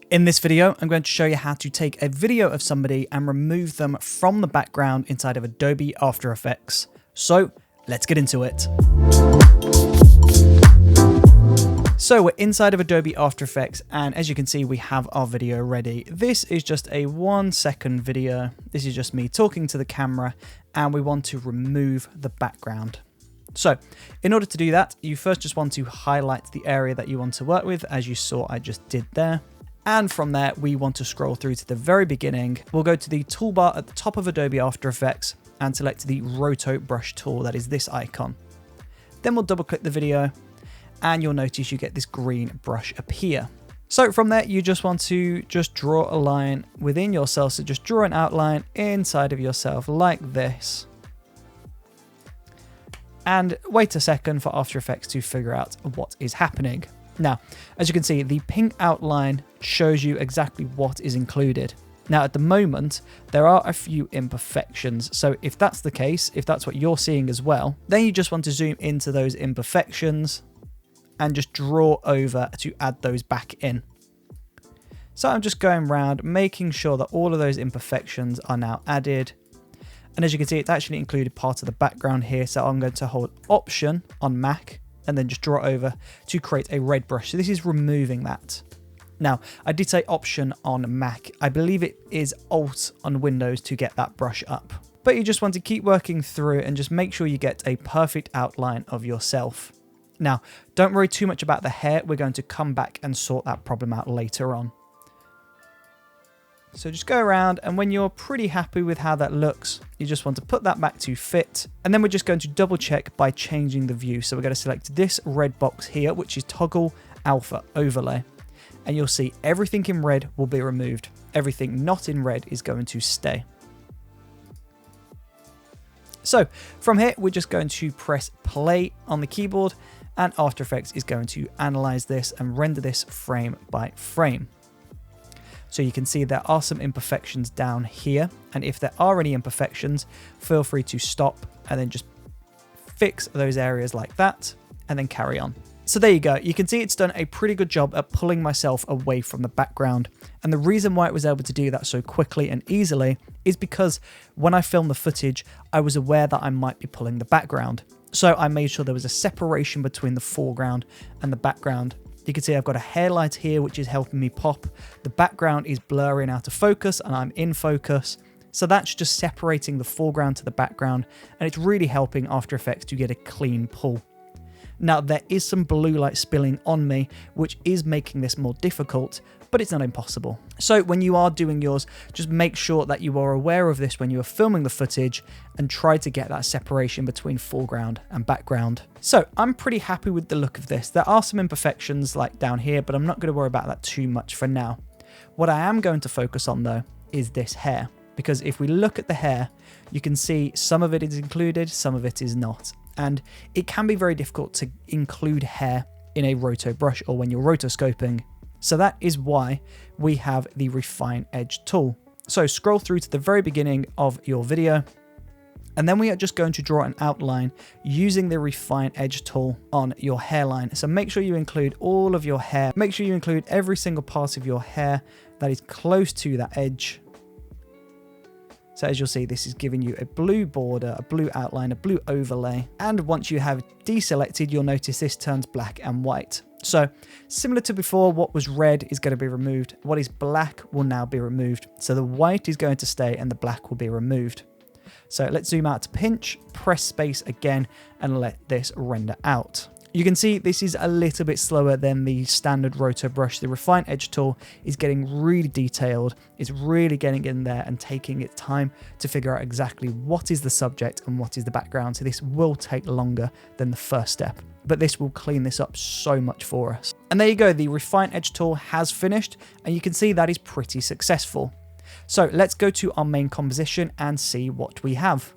In this video, I'm going to show you how to take a video of somebody and remove them from the background inside of Adobe After Effects. So let's get into it. So we're inside of Adobe After Effects, and as you can see, we have our video ready. This is just a 1-second video. This is just me talking to the camera, and we want to remove the background. So in order to do that, you first just want to highlight the area that you want to work with, as you saw I just did there. And from there, we want to scroll through to the very beginning. We'll go to the toolbar at the top of Adobe After Effects and select the Roto brush tool, that is this icon. Then we'll double click the video and you'll notice you get this green brush appear. So from there, you just want to draw a line within yourself. So just draw an outline inside of yourself like this. And wait a second for After Effects to figure out what is happening. Now, as you can see, the pink outline shows you exactly what is included. Now, at the moment, there are a few imperfections. So if that's the case, if that's what you're seeing as well, then you just want to zoom into those imperfections and just draw over to add those back in. So I'm just going around making sure that all of those imperfections are now added. And as you can see, it's actually included part of the background here. So I'm going to hold Option on Mac and then just draw over to create a red brush. So this is removing that. Now, I did say Option on Mac. I believe it is Alt on Windows to get that brush up. But you just want to keep working through and just make sure you get a perfect outline of yourself. Now, don't worry too much about the hair. We're going to come back and sort that problem out later on. So just go around, and when you're pretty happy with how that looks, you just want to put that back to fit. And then we're just going to double check by changing the view. So we're going to select this red box here, which is Toggle Alpha Overlay. And you'll see everything in red will be removed. Everything not in red is going to stay. So from here, we're just going to press play on the keyboard, and After Effects is going to analyze this and render this frame by frame. So you can see there are some imperfections down here. And if there are any imperfections, feel free to stop and then just fix those areas like that and then carry on. So there you go. You can see it's done a pretty good job at pulling myself away from the background. And the reason why it was able to do that so quickly and easily is because when I filmed the footage, I was aware that I might be pulling the background. So I made sure there was a separation between the foreground and the background. You can see I've got a hairlight here, which is helping me pop. The background is blurring out of focus and I'm in focus. So that's just separating the foreground to the background, and it's really helping After Effects to get a clean pull. Now, there is some blue light spilling on me, which is making this more difficult, but it's not impossible. So when you are doing yours, just make sure that you are aware of this when you are filming the footage and try to get that separation between foreground and background. So I'm pretty happy with the look of this. There are some imperfections like down here, but I'm not going to worry about that too much for now. What I am going to focus on though is this hair, because if we look at the hair, you can see some of it is included, some of it is not. And it can be very difficult to include hair in a roto brush or when you're rotoscoping. So that is why we have the Refine Edge tool. So scroll through to the very beginning of your video, and then we are just going to draw an outline using the Refine Edge tool on your hairline. So make sure you include all of your hair. Make sure you include every single part of your hair that is close to that edge. So as you'll see, this is giving you a blue border, a blue outline, a blue overlay. And once you have deselected, you'll notice this turns black and white. So similar to before, what was red is going to be removed. What is black will now be removed. So the white is going to stay and the black will be removed. So let's zoom out to pinch, press space again, and let this render out. You can see this is a little bit slower than the standard roto brush. The Refine Edge tool is getting really detailed. It's really getting in there and taking its time to figure out exactly what is the subject and what is the background. So this will take longer than the first step, but this will clean this up so much for us. And there you go. The Refine Edge tool has finished, and you can see that is pretty successful. So let's go to our main composition and see what we have.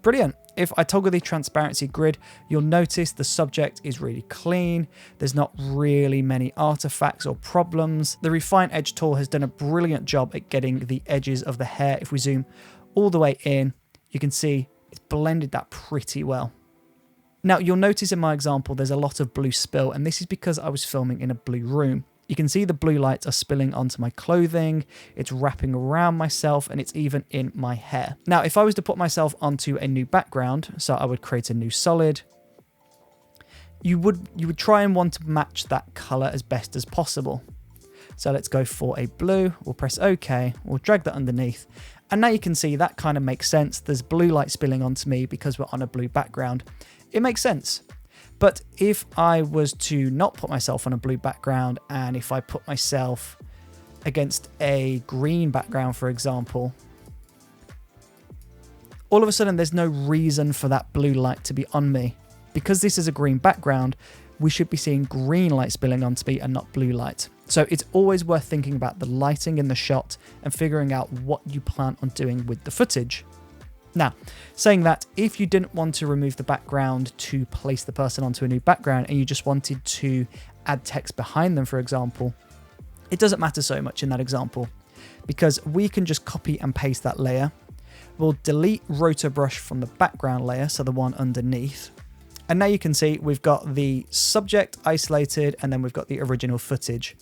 Brilliant. If I toggle the transparency grid, you'll notice the subject is really clean. There's not really many artifacts or problems. The Refine Edge tool has done a brilliant job at getting the edges of the hair. If we zoom all the way in, you can see it's blended that pretty well. Now, you'll notice in my example, there's a lot of blue spill, and this is because I was filming in a blue room. You can see the blue lights are spilling onto my clothing, it's wrapping around myself, and it's even in my hair. Now, if I was to put myself onto a new background, so I would create a new solid, you would try and want to match that color as best as possible. So let's go for a blue, we'll press OK, we'll drag that underneath, and now you can see that kind of makes sense. There's blue light spilling onto me because we're on a blue background. It makes sense. But if I was to not put myself on a blue background, and if I put myself against a green background, for example, all of a sudden there's no reason for that blue light to be on me. Because this is a green background, we should be seeing green light spilling onto me and not blue light. So it's always worth thinking about the lighting in the shot and figuring out what you plan on doing with the footage. Now, saying that, if you didn't want to remove the background to place the person onto a new background and you just wanted to add text behind them, for example, it doesn't matter so much in that example because we can just copy and paste that layer. We'll delete Roto brush from the background layer, so the one underneath. And now you can see we've got the subject isolated and then we've got the original footage.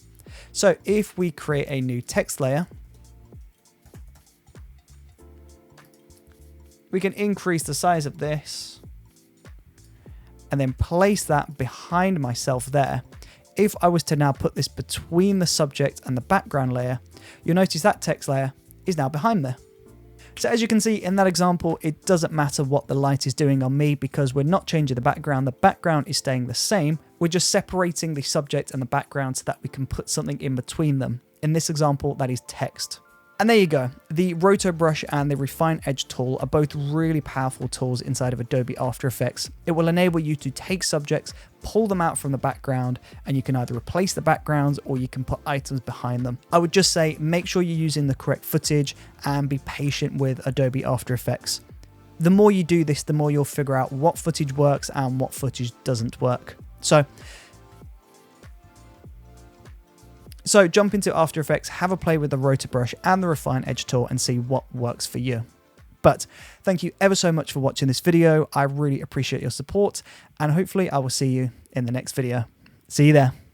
So if we create a new text layer, we can increase the size of this and then place that behind myself there. If I was to now put this between the subject and the background layer, you'll notice that text layer is now behind there. So as you can see in that example, it doesn't matter what the light is doing on me because we're not changing the background. The background is staying the same. We're just separating the subject and the background so that we can put something in between them. In this example, that is text. And there you go. The Roto brush and the Refine Edge tool are both really powerful tools inside of Adobe After Effects. It will enable you to take subjects, pull them out from the background, and you can either replace the backgrounds or you can put items behind them. I would just say make sure you're using the correct footage and be patient with Adobe After Effects. The more you do this, the more you'll figure out what footage works and what footage doesn't work. So jump into After Effects, have a play with the Roto brush and the Refine Edge tool and see what works for you. But thank you ever so much for watching this video. I really appreciate your support and hopefully I will see you in the next video. See you there.